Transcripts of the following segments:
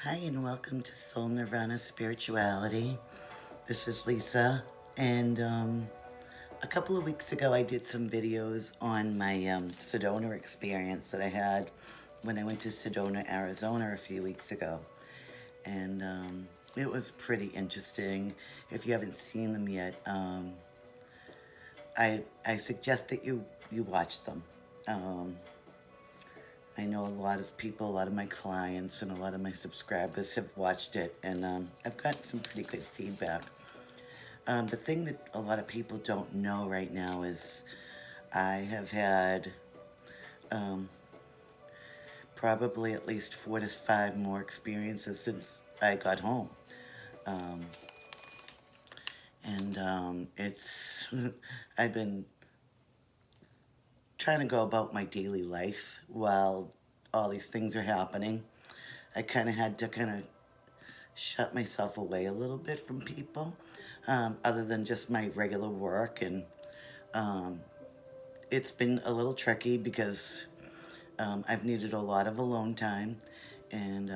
Hi, and welcome to Soul Nirvana Spirituality. This is Lisa, and a couple of weeks ago I did some videos on my Sedona experience that I had when I went to Sedona, Arizona a few weeks ago. And it was pretty interesting. If you haven't seen them yet, I suggest that you watch them. Um, I know a lot of people, a lot of my clients, and a lot of my subscribers have watched it, and I've gotten some pretty good feedback. The thing that a lot of people don't know right now is I have had um, probably at least 4 to 5 more experiences since I got home. Um, and it's, I've been trying to go about my daily life while all these things are happening. I kind of had to shut myself away a little bit from people, other than just my regular work. And um, it's been a little tricky because I've needed a lot of alone time. And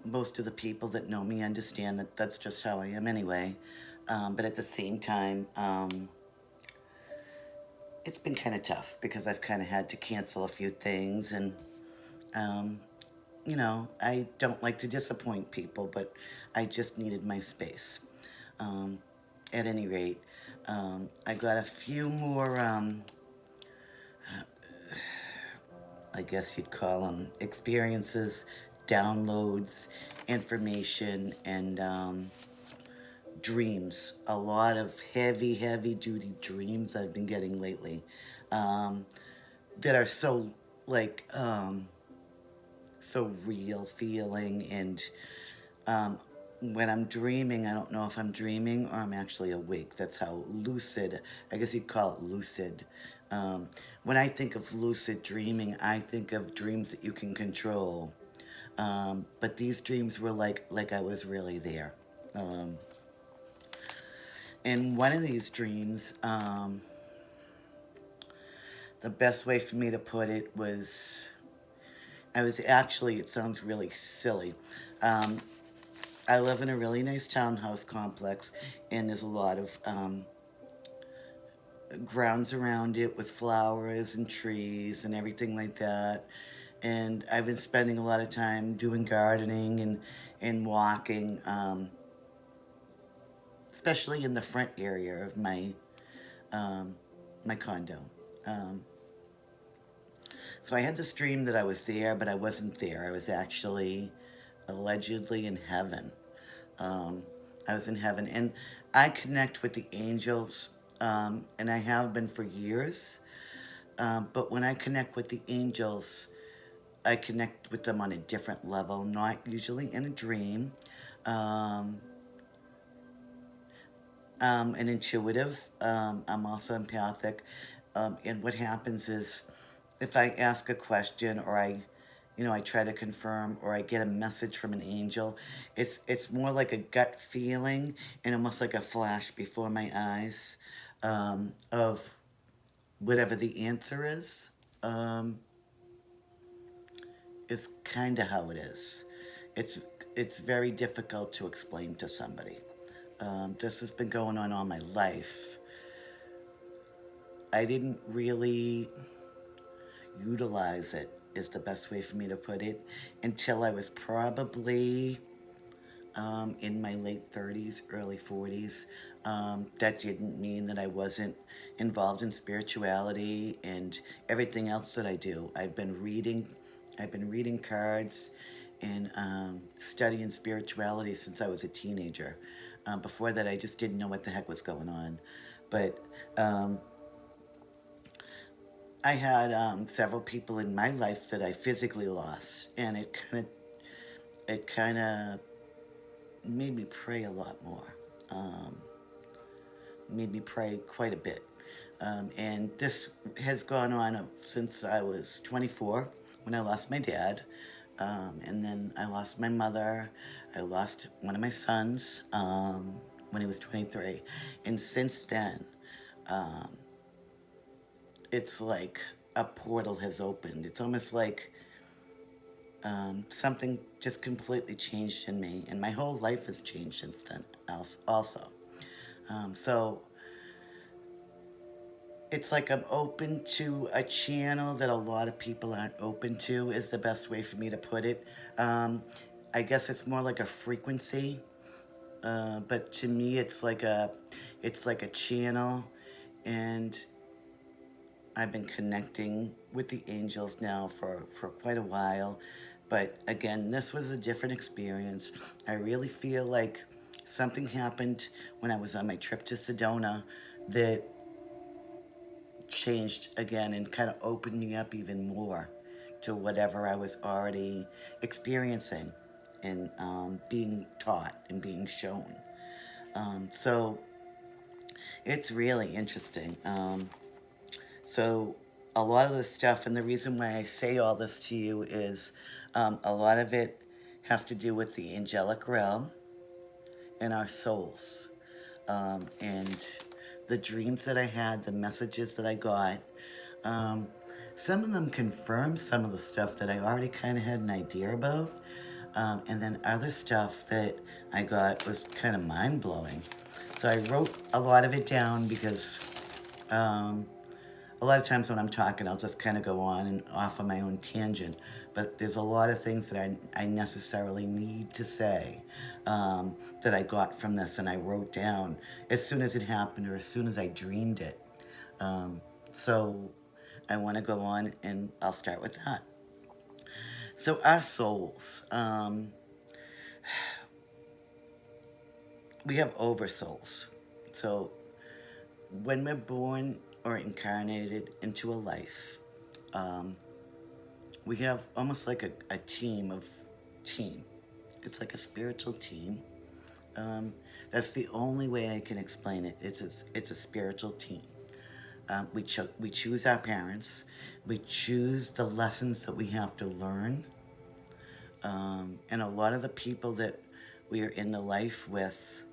most of the people that know me understand that that's just how I am anyway. But at the same time, it's been kind of tough because I've kind of had to cancel a few things. And um, I don't like to disappoint people, but I just needed my space. Um, at any rate, I got a few more, I guess you'd call them experiences, downloads, information, and dreams. A lot of heavy duty dreams I've been getting lately, um, that are so, like, so real feeling. And um, when I'm dreaming, I don't know if I'm dreaming or I'm actually awake. That's how lucid, I guess you'd call it lucid. When I think of lucid dreaming, I think of dreams that you can control. But these dreams were like I was really there. Um, in one of these dreams, the best way for me to put it was I was actually, it sounds really silly. Um, I live in a really nice townhouse complex, and there's a lot of grounds around it with flowers and trees and everything like that. And I've been spending a lot of time doing gardening and walking, especially in the front area of um, my condo. Um, so I had this dream that I was there, but I wasn't there. I was actually allegedly in heaven. Um, I was in heaven, and I connect with the angels, and I have been for years. But when I connect with the angels, I connect with them on a different level, not usually in a dream. Um, an intuitive. I'm also empathic. And what happens is if I ask a question or I try to confirm or I get a message from an angel, it's more like a gut feeling and almost like a flash before my eyes, of whatever the answer um, is kind of how it is. It's it's very difficult to explain to somebody. This has been going on all my life. I didn't really utilize it, is the best way for me to put it, until I was probably in my late 30s, early 40s. That didn't mean that I wasn't involved in spirituality and everything else that I do. I've been reading cards and studying spirituality since I was a teenager. Before that, I just didn't know what the heck was going on. But um, I had several people in my life that I physically lost, and it kind of made me pray a lot more. Um, Made me pray quite a bit. And this has gone on since I was 24 when I lost my dad. And then I lost my mother. I lost one of my sons when he was 23. And since then, um, it's like a portal has opened. It's almost like something just completely changed in me, and my whole life has changed since then. Also, so it's like I'm open to a channel that a lot of people aren't open to. Is the best way for me to put it. Um, I guess it's more like a frequency, but to me, it's like a channel, and I've been connecting with the angels now for quite a while. But again, this was a different experience. I really feel like something happened when I was on my trip to Sedona that changed again and kind of opened me up even more to whatever I was already experiencing and being taught and being shown. So it's really interesting. So a lot of this stuff, and the reason why I say all this to you is a lot of it has to do with the angelic realm and our souls. And the dreams that I had, the messages that I got, um, some of them confirmed some of the stuff that I already kind of had an idea about. And then other stuff that I got was kind of mind blowing. So I wrote a lot of it down because um, a lot of times when I'm talking, I'll just kind of go on and off on my own tangent. But there's a lot of things that I necessarily need to say that I got from this and I wrote down as soon as it happened or as soon as I dreamed it. Um, so I want to go on and I'll start with that. So, our souls, we have oversouls. So, when we're born or incarnated into a life, um, we have almost like a team of team. It's like a spiritual team. Um, that's the only way I can explain it. It's a spiritual team. We choose our parents. We choose the lessons that we have to learn. And a lot of the people that we are in the life with,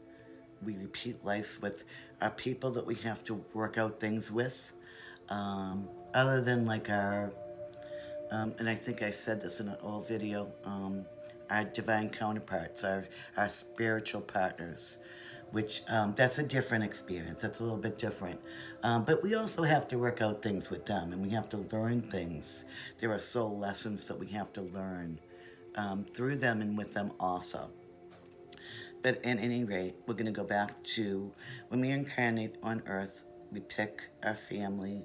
we repeat lives with, are people that we have to work out things with. Other than like and I think I said this in an old video, our divine counterparts, our spiritual partners, which that's a different experience. That's a little bit different. But we also have to work out things with them and we have to learn things. There are soul lessons that we have to learn through them and with them also. But at any rate, we're going to go back to when we incarnate on Earth, we pick our family,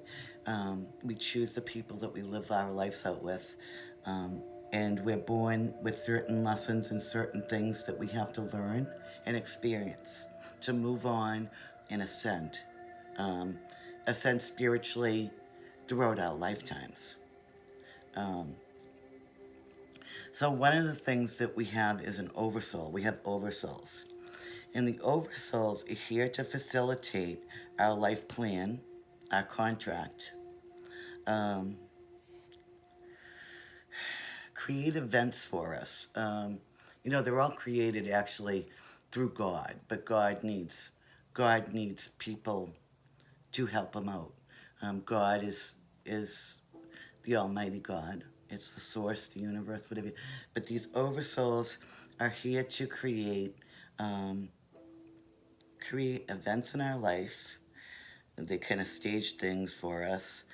we choose the people that we live our lives out with, and we're born with certain lessons and certain things that we have to learn and experience to move on and ascend. Um, Ascend spiritually throughout our lifetimes. Um, so one of the things that we have is an oversoul. We have oversouls. And the oversouls are here to facilitate our life plan, our contract, um, create events for us. They're all created actually through God, but God needs people to help him out. God is the Almighty God. It's the source, the universe, whatever. But these oversouls are here to um, create events in our life. They kind of stage things for us,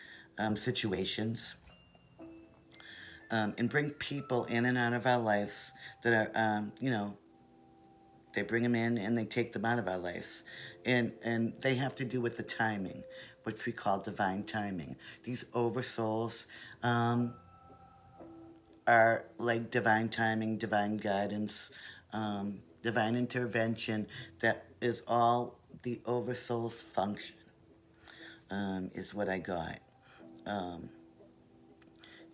situations, and bring people in and out of our lives that are, they bring them in and they take them out of our lives. And they have to do with the timing, which we call divine timing. These oversouls are like divine timing, divine guidance, divine intervention. That is all the oversoul's function, is what I got. Um,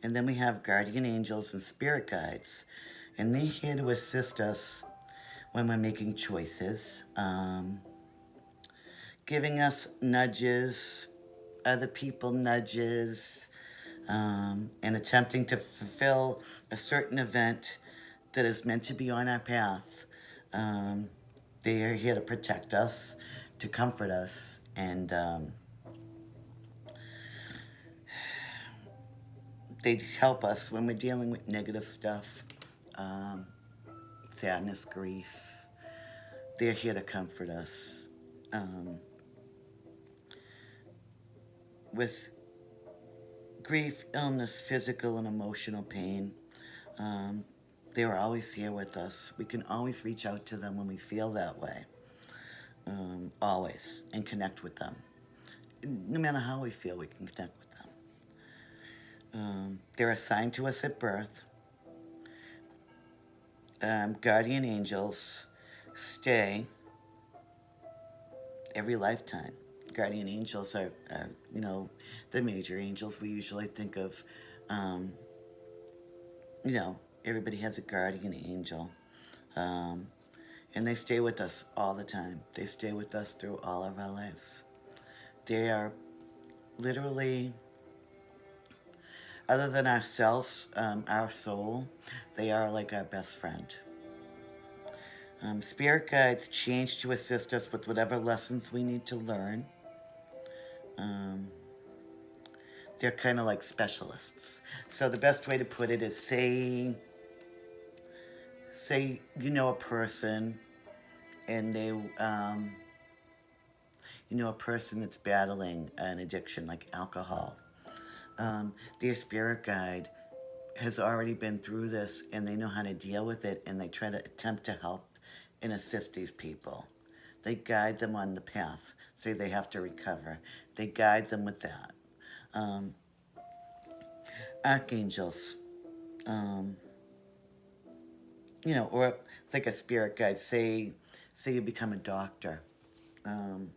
and then we have guardian angels and spirit guides. And they're here to assist us when we're making choices, giving us nudges, other people nudges, and attempting to fulfill a certain event that is meant to be on our path. Um, they are here to protect us, to comfort us, and They help us when we're dealing with negative stuff, um, sadness, grief. They're here to comfort us. Um, with grief, illness, physical and emotional pain, um, they're always here with us. We can always reach out to them when we feel that way, always, and connect with them. No matter how we feel, we can connect with them. They're assigned to us at birth. Guardian angels stay every lifetime. Guardian angels are, the major angels we usually think of. Um, you know, everybody has a guardian angel. Um, and they stay with us all the time. They stay with us through all of our lives. They are literally, other than ourselves, our soul, they are like our best friend. Spirit guides change to assist us with whatever lessons we need to learn. Um, they're kind of like specialists. So the best way to put it is say you know a person and a person that's battling an addiction like alcohol. Their spirit guide has already been through this and they know how to deal with it and they try to attempt to help and assist these people. They guide them on the path, say they have to recover. They guide them with that. Um, Archangels, um, or it's like a spirit guide. Say you become a doctor, um,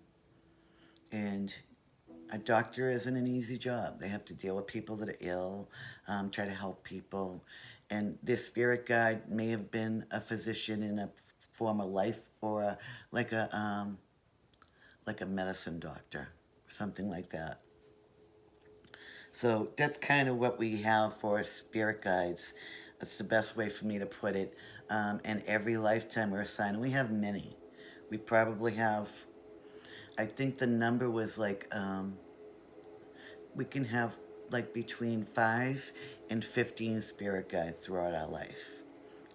and a doctor isn't an easy job. They have to deal with people that are ill, try to help people. And this spirit guide may have been a physician in a former life or like a medicine doctor, something like that. So that's kind of what we have for spirit guides. That's the best way for me to put it. And every lifetime we're assigned, and we have many. We probably have, I think the number was like, we can have like between 5 and 15 spirit guides throughout our life.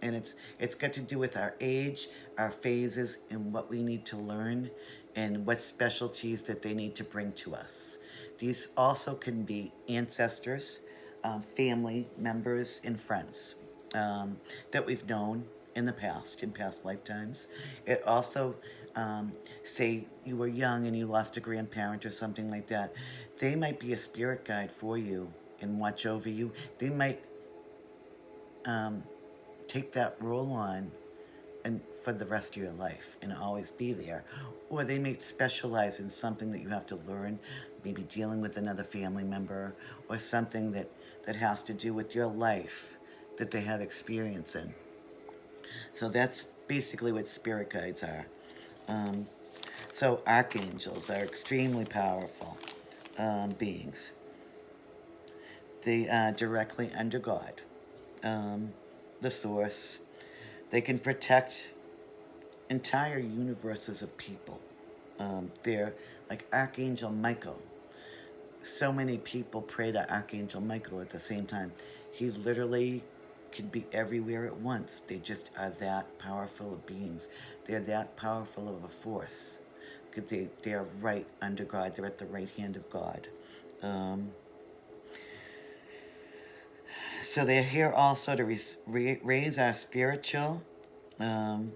And it's got to do with our age, our phases, and what we need to learn, and what specialties that they need to bring to us. These also can be ancestors, family members, and friends um, that we've known in past lifetimes. It also, say you were young and you lost a grandparent or something like that, they might be a spirit guide for you and watch over you. They might um, take that role on and for the rest of your life and always be there. Or they may specialize in something that you have to learn, maybe dealing with another family member or something that has to do with your life that they have experience in. So that's basically what spirit guides are. Um, so archangels are extremely powerful beings. They are directly under God, um, the source. They can protect entire universes of people. They're like Archangel Michael. So many people pray to Archangel Michael at the same time. He literally can be everywhere at once. They just are that powerful of beings. They're that powerful of a force. Because they're right under God. They're at the right hand of God. Um, so they're here also to raise our spiritual um,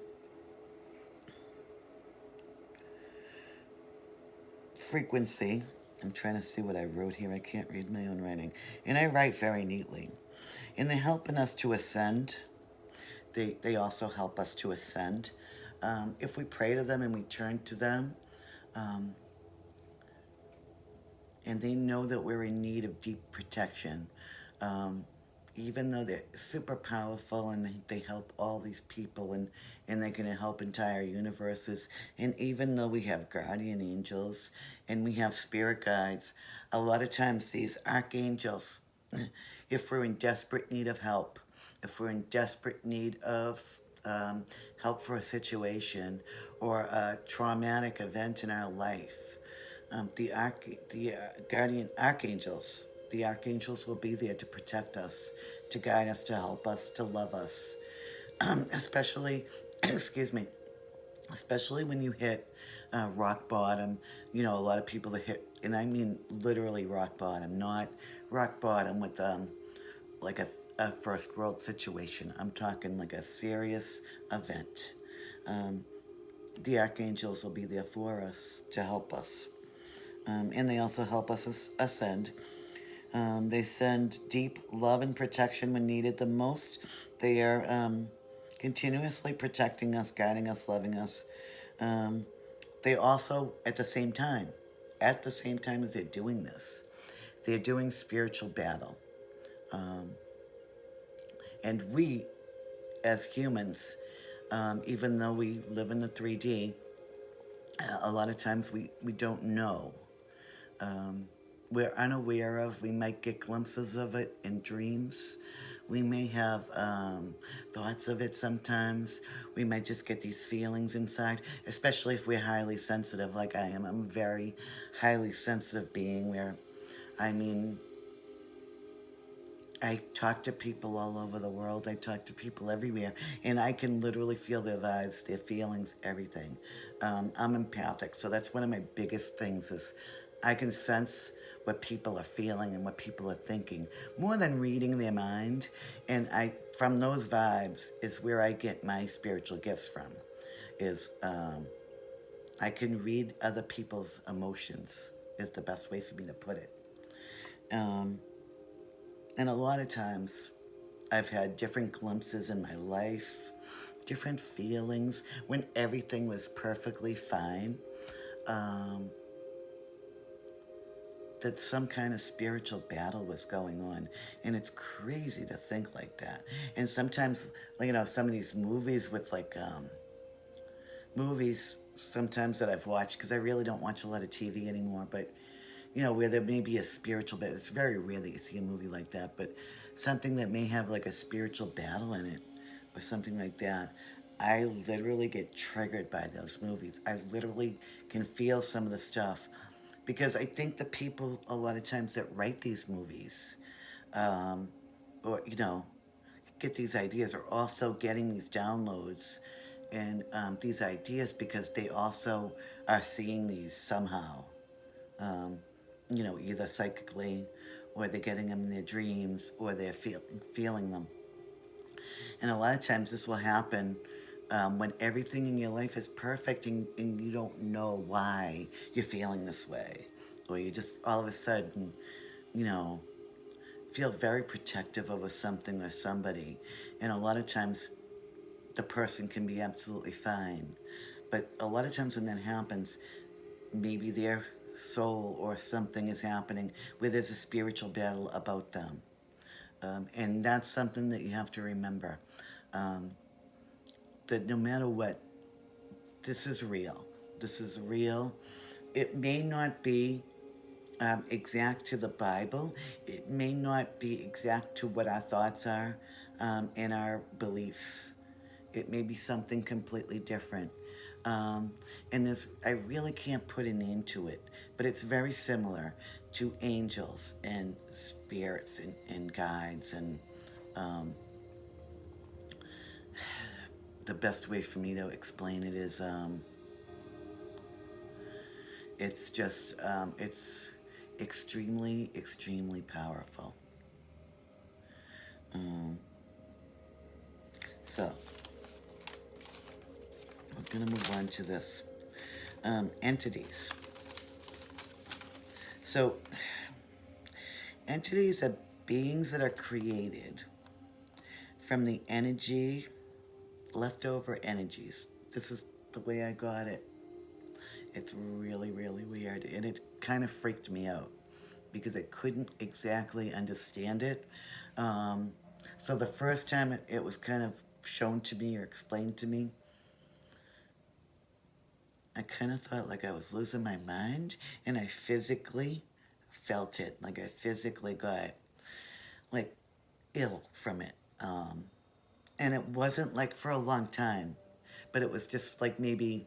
frequency. I'm trying to see what I wrote here. I can't read my own writing. And I write very neatly. And they're helping us to ascend. They also help us to ascend. If we pray to them and we turn to them, um, and they know that we're in need of deep protection, um, even though they're super powerful and they help all these people and they're going to help entire universes. And even though we have guardian angels and we have spirit guides, a lot of times these archangels, if we're in desperate need of help, if we're in desperate need of help for a situation or a traumatic event in our life, the guardian archangels, The archangels will be there to protect us, to guide us, to help us, to love us. Especially, excuse me, especially when you hit rock bottom. You know, a lot of people that hit, and I mean literally rock bottom, not rock bottom with like a first world situation. I'm talking like a serious event. Um, the archangels will be there for us to help us. And they also help us ascend. They send deep love and protection when needed the most. They are continuously protecting us, guiding us, loving us. Um, they also, at the same time as they're doing this, they're doing spiritual battle. Um, and we, as humans, even though we live in the 3D, a lot of times we don't know. Um, we're unaware of. We might get glimpses of it in dreams. We may have thoughts of it sometimes. We might just get these feelings inside, especially if we're highly sensitive, like I am. I'm a very highly sensitive being where, I mean, I talk to people all over the world. I talk to people everywhere, and I can literally feel their vibes, their feelings, everything. I'm empathic, so that's one of my biggest things is I can sense what people are feeling and what people are thinking more than reading their mind. And I, from those vibes, is where I get my spiritual gifts from. Is I can read other people's emotions. Is the best way for me to put it. Um, and a lot of times, I've had different glimpses in my life, different feelings when everything was perfectly fine. Um, that some kind of spiritual battle was going on. And it's crazy to think like that. And sometimes, you know, some of these movies with like, movies sometimes that I've watched, because I really don't watch a lot of TV anymore, but you know, where there may be a spiritual battle. It's very rare that you see a movie like that, but something that may have like a spiritual battle in it or something like that. I literally get triggered by those movies. I literally can feel some of the stuff because I think the people, a lot of times, that write these movies, um, or, you know, get these ideas are also getting these downloads and these ideas because they also are seeing these somehow, um, you know, either psychically or they're getting them in their dreams or they're feeling them. And a lot of times this will happen when everything in your life is perfect and you don't know why you're feeling this way. Or you just all of a sudden, you know, feel very protective over something or somebody. And a lot of times the person can be absolutely fine. But a lot of times when that happens, maybe their soul or something is happening where there's a spiritual battle about them. And that's something that you have to remember. Um, that no matter what, this is real. This is real. It may not be exact to the Bible. It may not be exact to what our thoughts are and our beliefs. It may be something completely different. And there's, I really can't put a name to it, but it's very similar to angels and spirits and guides. And um, the best way for me to explain it is it's just, it's extremely, extremely powerful. Um, so, we're going to move on to this. Entities. So, entities are beings that are created from the energy, leftover energies. This is the way I got it. It's really, really weird. And it kind of freaked me out because I couldn't exactly understand it. Um, so the first time it was kind of shown to me or explained to me, I kind of thought like I was losing my mind and I physically felt it. Like I physically got like ill from it. And it wasn't like for a long time, but it was just like maybe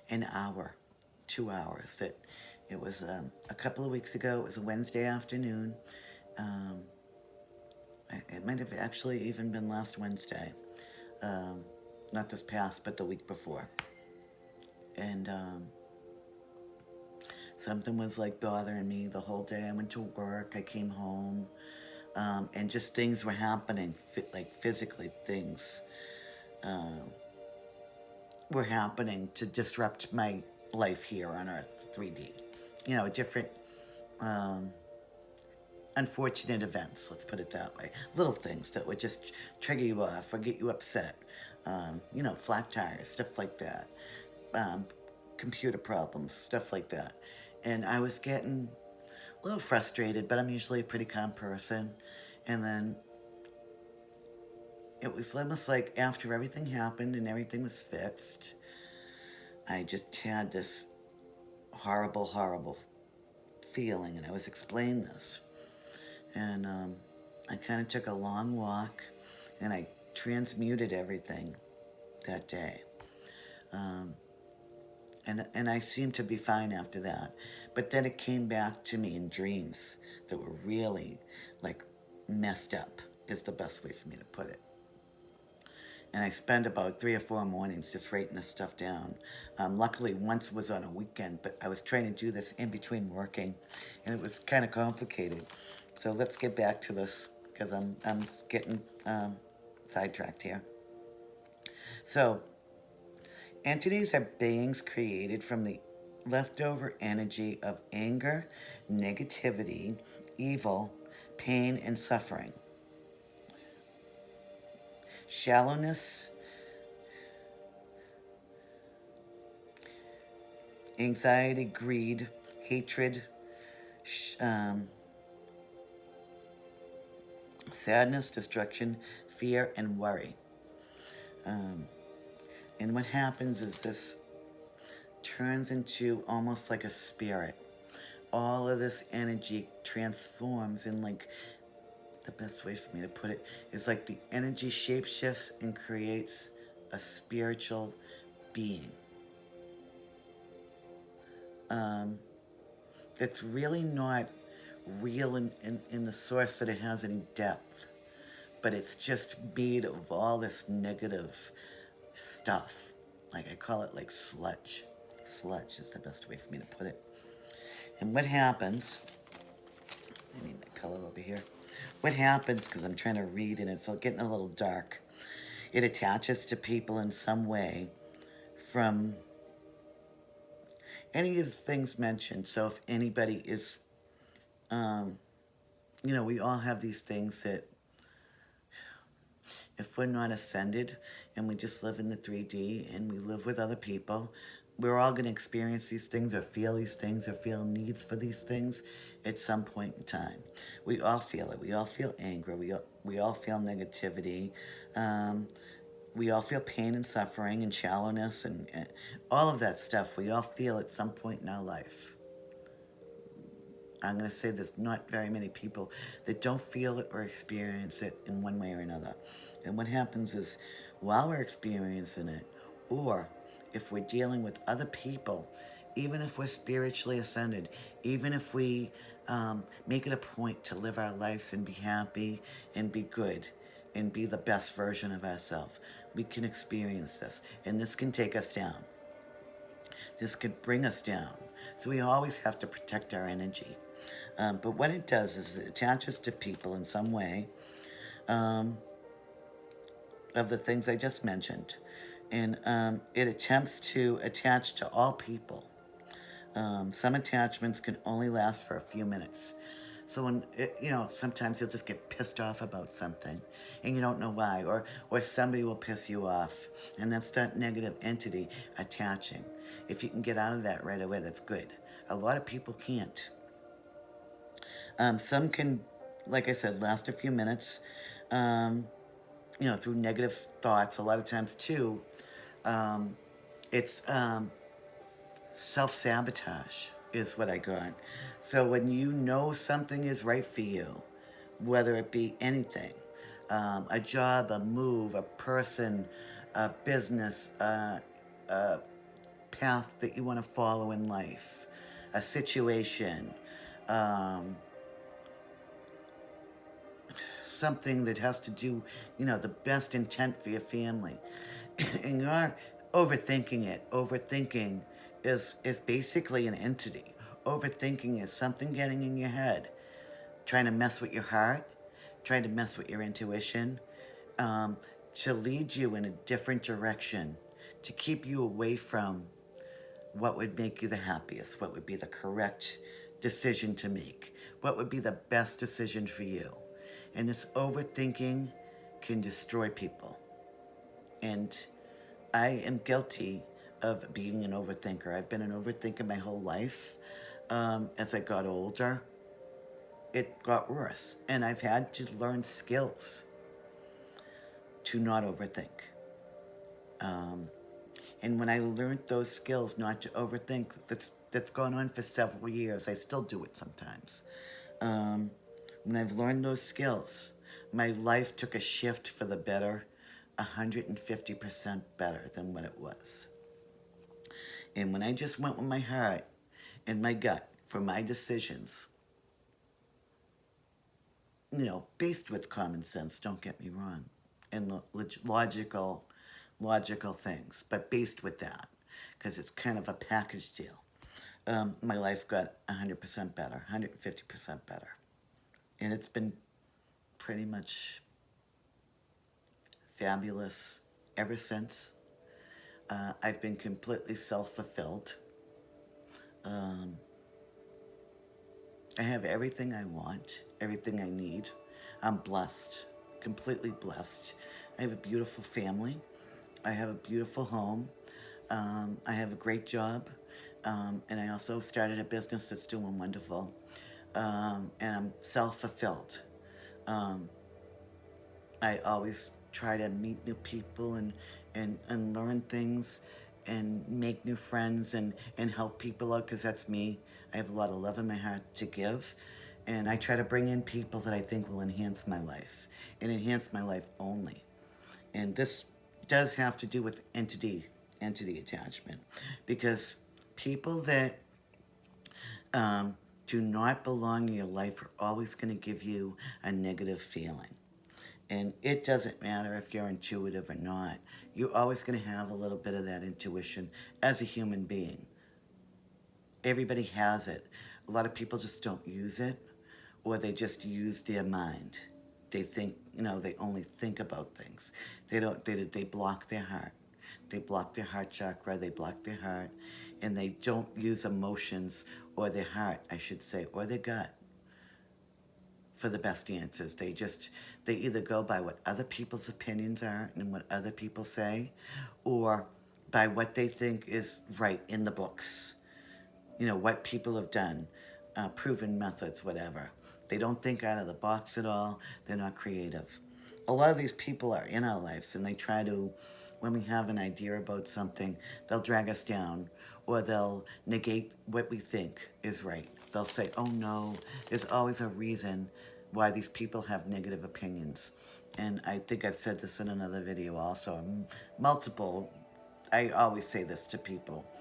an hour, 2 hours. That it was a couple of weeks ago. It was a Wednesday afternoon, Um, it might have actually even been last Wednesday. Um, Not this past, but the week before. And something was like bothering me the whole day. I went to work, I came home, and just things were happening, like physically, things um, were happening to disrupt my life here on Earth 3D. You know, different um, unfortunate events, let's put it that way. Little things that would just trigger you off or get you upset. You know, flat tires, stuff like that. Um, Computer problems, stuff like that. And I was getting a little frustrated, but I'm usually a pretty calm person. And then it was almost like after everything happened and everything was fixed, I just had this horrible, horrible feeling. And I was explaining this. And I kind of took a long walk and I transmuted everything that day. Um, and I seemed to be fine after that. But then it came back to me in dreams that were really like messed up, is the best way for me to put it. And I spent about 3 or 4 mornings just writing this stuff down. Luckily, once was on a weekend, but I was trying to do this in between working, and it was kind of complicated. So let's get back to this because I'm getting sidetracked here. So entities are beings created from the leftover energy of anger, negativity, evil, pain, and suffering. Shallowness, anxiety, greed, hatred, sadness, destruction, fear, and worry. Um, and what happens is this turns into almost like a spirit. All of this energy transforms in like the best way for me to put it is like the energy shapeshifts and creates a spiritual being. Um, it's really not real in the source that it has any depth, but it's just made of all this negative stuff. Like I call it like sludge. Sludge is the best way for me to put it. And what happens, I need my pillow over here. What happens, because I'm trying to read and it's getting a little dark, it attaches to people in some way from any of the things mentioned. So if anybody is, um, you know, we all have these things that if we're not ascended and we just live in the 3D and we live with other people, we're all going to experience these things or feel these things or feel needs for these things at some point in time. We all feel it. We all feel anger. We all feel negativity. Um, we all feel pain and suffering and shallowness and all of that stuff. We all feel at some point in our life. I'm going to say there's not very many people that don't feel it or experience it in one way or another. And what happens is while we're experiencing it, or if we're dealing with other people, even if we're spiritually ascended, even if we make it a point to live our lives and be happy and be good and be the best version of ourselves, we can experience this. And this can take us down. This could bring us down. So we always have to protect our energy. But what it does is it attaches to people in some way um, of the things I just mentioned. And it attempts to attach to all people. Some attachments can only last for a few minutes. So when you know, sometimes you'll just get pissed off about something, and you don't know why, or somebody will piss you off, and that's that negative entity attaching. If you can get out of that right away, that's good. A lot of people can't. Some can, like I said, last a few minutes. Um, you know, through negative thoughts. A lot of times too, it's self-sabotage is what I got. So when you know something is right for you, whether it be anything, a job, a move, a person, a business, a path that you want to follow in life, a situation, um, something that has to do, the best intent for your family, and you're overthinking it. Overthinking is basically an entity. Overthinking is something getting in your head, trying to mess with your heart, trying to mess with your intuition, um, to lead you in a different direction, to keep you away from what would make you the happiest, what would be the correct decision to make, what would be the best decision for you. And this overthinking can destroy people. And I am guilty of being an overthinker. I've been an overthinker my whole life. As I got older, it got worse. And I've had to learn skills to not overthink. Um, and when I learned those skills not to overthink, that's gone on for several years. I still do it sometimes. Um, when I've learned those skills, my life took a shift for the better, 150% better than what it was. And when I just went with my heart and my gut for my decisions, based with common sense, don't get me wrong, and logical things, but based with that, because it's kind of a package deal. My life got 100% better, 150% better. And it's been pretty much fabulous ever since. I've been completely self-fulfilled. Um, I have everything I want, everything I need. I'm blessed, completely blessed. I have a beautiful family. I have a beautiful home. I have a great job. And I also started a business that's doing wonderful. And I'm self-fulfilled. Um, I always try to meet new people and learn things and make new friends and help people out, because that's me. I have a lot of love in my heart to give. And I try to bring in people that I think will enhance my life and enhance my life only. And this does have to do with entity attachment, because people that do not belong in your life are always going to give you a negative feeling. And it doesn't matter if you're intuitive or not. You're always going to have a little bit of that intuition as a human being. Everybody has it. A lot of people just don't use it, or they just use their mind. They think, they only think about things. They block their heart. They block their heart chakra, they block their heart, and they don't use emotions, or their heart, I should say, or their gut for the best answers. They either go by what other people's opinions are and what other people say, or by what they think is right in the books. What people have done, proven methods, whatever. They don't think out of the box at all. They're not creative. A lot of these people are in our lives, and they try to, when we have an idea about something, they'll drag us down, or they'll negate what we think is right. They'll say, oh no, there's always a reason why these people have negative opinions. And I think I've said this in another video also. Multiple, I always say this to people,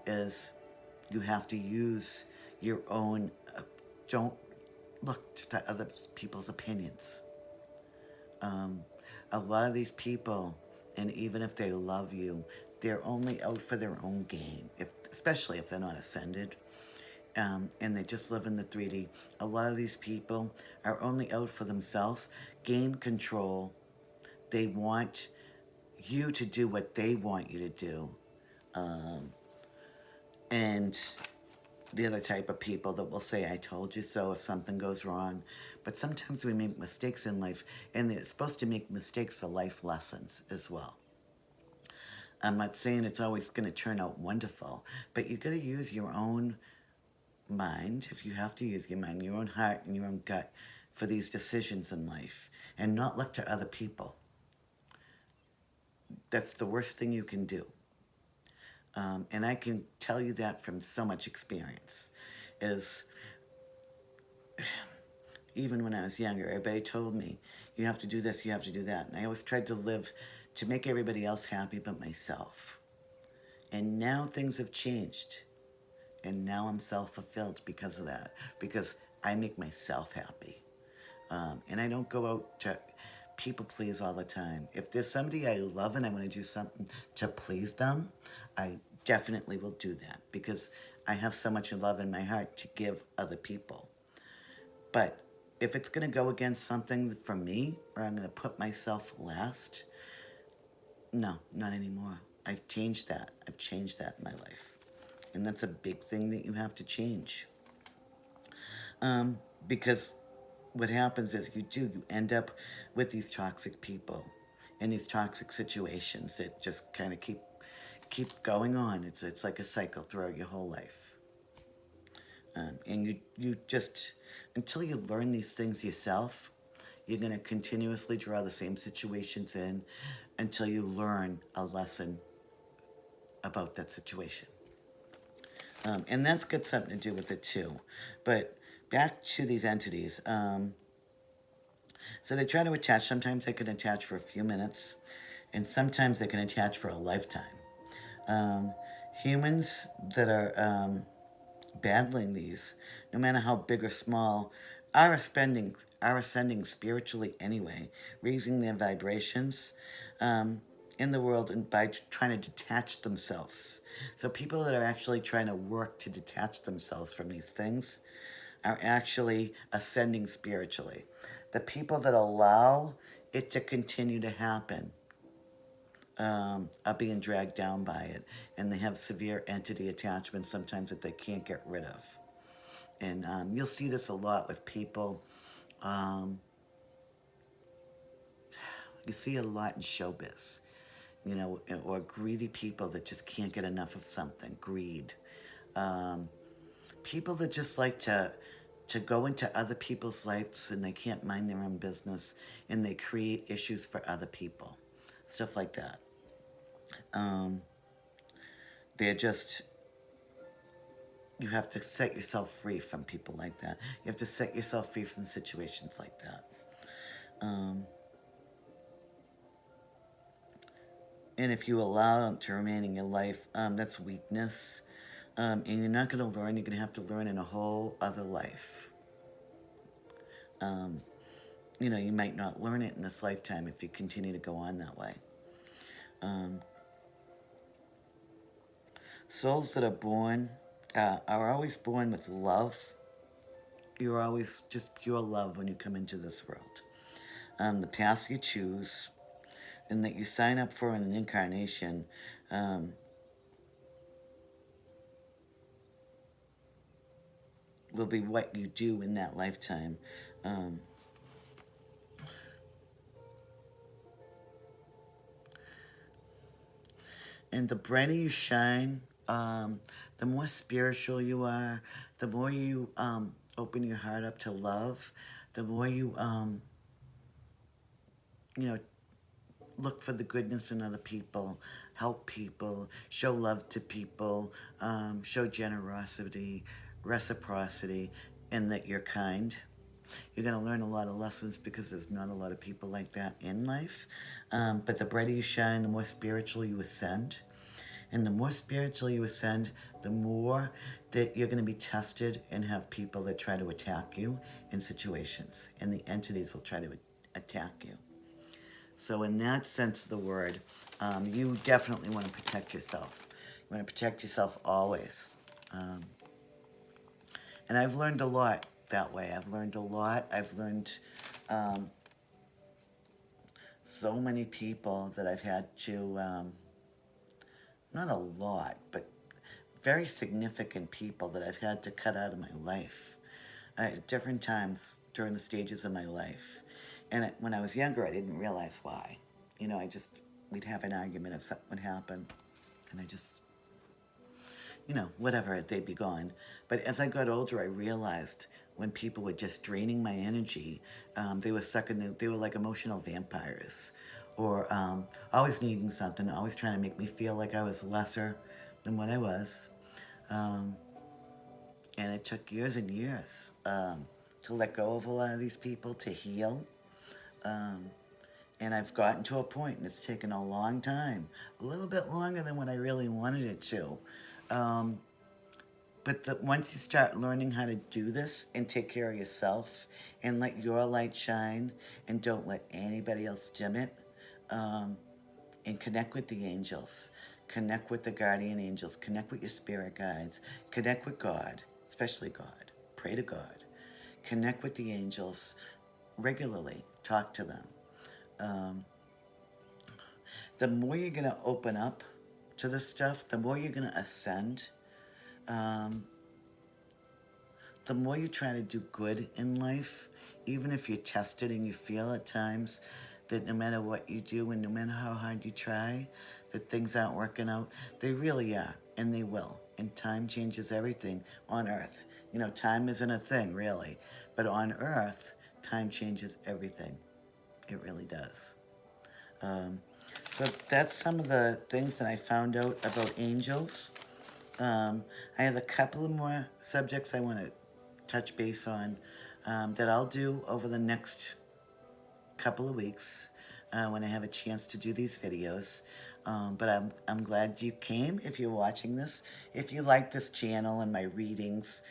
is you have to use your own, don't look to other people's opinions. A lot of these people, and even if they love you, they're only out for their own gain, especially if they're not ascended, and they just live in the 3D. A lot of these people are only out for themselves, gain control. They want you to do what they want you to do. And the other type of people that will say, I told you so if something goes wrong. But sometimes we make mistakes in life, and they're supposed to make mistakes for life lessons as well. I'm not saying it's always going to turn out wonderful, but you got to use your own mind, if you have to use your mind, your own heart and your own gut for these decisions in life, and not look to other people. That's the worst thing you can do. And I can tell you that from so much experience. Is even when I was younger, everybody told me, you have to do this, you have to do that. And I always tried to live to make everybody else happy but myself. And now things have changed. And now I'm self-fulfilled because of that. Because I make myself happy. And I don't go out to people please all the time. If there's somebody I love and I want to do something to please them, I definitely will do that because I have so much love in my heart to give other people. But if it's going to go against something from me or I'm going to put myself last, no, not anymore. I've changed that. I've changed that in my life. And that's a big thing that you have to change. Because what happens is you end up with these toxic people and these toxic situations that just kind of keep going on. It's like a cycle throughout your whole life. And you just, until you learn these things yourself, you're going to continuously draw the same situations in until you learn a lesson about that situation. And that's got something to do with it too. But back to these entities. So they try to attach. Sometimes they can attach for a few minutes, and sometimes they can attach for a lifetime. Um, Humans that are battling these, no matter how big or small, are ascending spiritually anyway, raising their vibrations in the world and by trying to detach themselves. So people that are actually trying to work to detach themselves from these things are actually ascending spiritually. The people that allow it to continue to happen are being dragged down by it, and they have severe entity attachments sometimes that they can't get rid of. And you'll see this a lot with people. Um, you see it a lot in showbiz, or greedy people that just can't get enough of something. Greed. Um, People that just like to go into other people's lives and they can't mind their own business and they create issues for other people. Stuff like that. Um, they're just, you have to set yourself free from people like that. You have to set yourself free from situations like that. Um, and if you allow them to remain in your life, that's weakness. And you're not going to learn. You're going to have to learn in a whole other life. Um, you might not learn it in this lifetime if you continue to go on that way. Um, Souls that are born are always born with love. You're always just pure love when you come into this world. The path you choose and that you sign up for in an incarnation will be what you do in that lifetime. Um, and the brighter you shine, the more spiritual you are, the more you open your heart up to love, the more you know, look for the goodness in other people, help people, show love to people, show generosity, reciprocity, and that you're kind. You're going to learn a lot of lessons because there's not a lot of people like that in life. But the brighter you shine, the more spiritual you ascend. And the more spiritual you ascend, the more that you're going to be tested and have people that try to attack you in situations. And the entities will try to attack you. So in that sense of the word, you definitely want to protect yourself. You want to protect yourself always. Um, and I've learned a lot that way. I've learned a lot. I've learned um, so many people that I've had to, not a lot, but very significant people that I've had to cut out of my life at different times during the stages of my life. And when I was younger, I didn't realize why. We'd have an argument if something would happen, and I just, whatever, they'd be gone. But as I got older, I realized when people were just draining my energy, they were they were like emotional vampires, or always needing something, always trying to make me feel like I was lesser than what I was. Um, and it took years and years to let go of a lot of these people, to heal. Um, and I've gotten to a point, and it's taken a long time, a little bit longer than what I really wanted it to. Um, But once you start learning how to do this and take care of yourself and let your light shine and don't let anybody else dim it, um, and connect with the angels, connect with the guardian angels, connect with your spirit guides, connect with God, especially God. Pray to God. Connect with the angels regularly. Talk to them. Um, the more you're going to open up to this stuff, the more you're going to ascend. Um, the more you try to do good in life, even if you're tested and you feel at times that no matter what you do and no matter how hard you try, that things aren't working out, they really are, and they will. And time changes everything on earth. You know, time isn't a thing, really. But on earth, time changes everything. It really does. Um, so that's some of the things that I found out about angels. I have a couple of more subjects I want to touch base on that I'll do over the next couple of weeks when I have a chance to do these videos. But I'm glad you came if you're watching this. If you like this channel and my readings,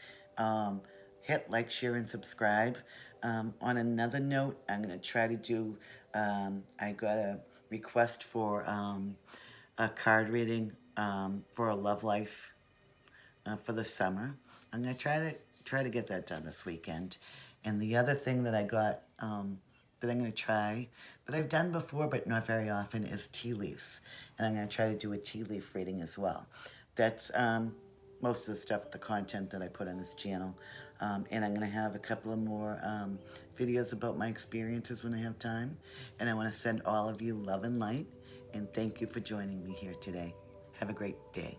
hit like, share, and subscribe. On another note, I'm going to try to do, I got a request for a card reading for a love life for the summer. I'm gonna try to get that done this weekend. And the other thing that I got that I'm gonna try that I've done before but not very often is tea leaves, and I'm gonna try to do a tea leaf reading as well. That's most of the stuff, the content that I put on this channel. And I'm gonna have a couple of more videos about my experiences when I have time. And I want to send all of you love and light, and thank you for joining me here today. Have a great day.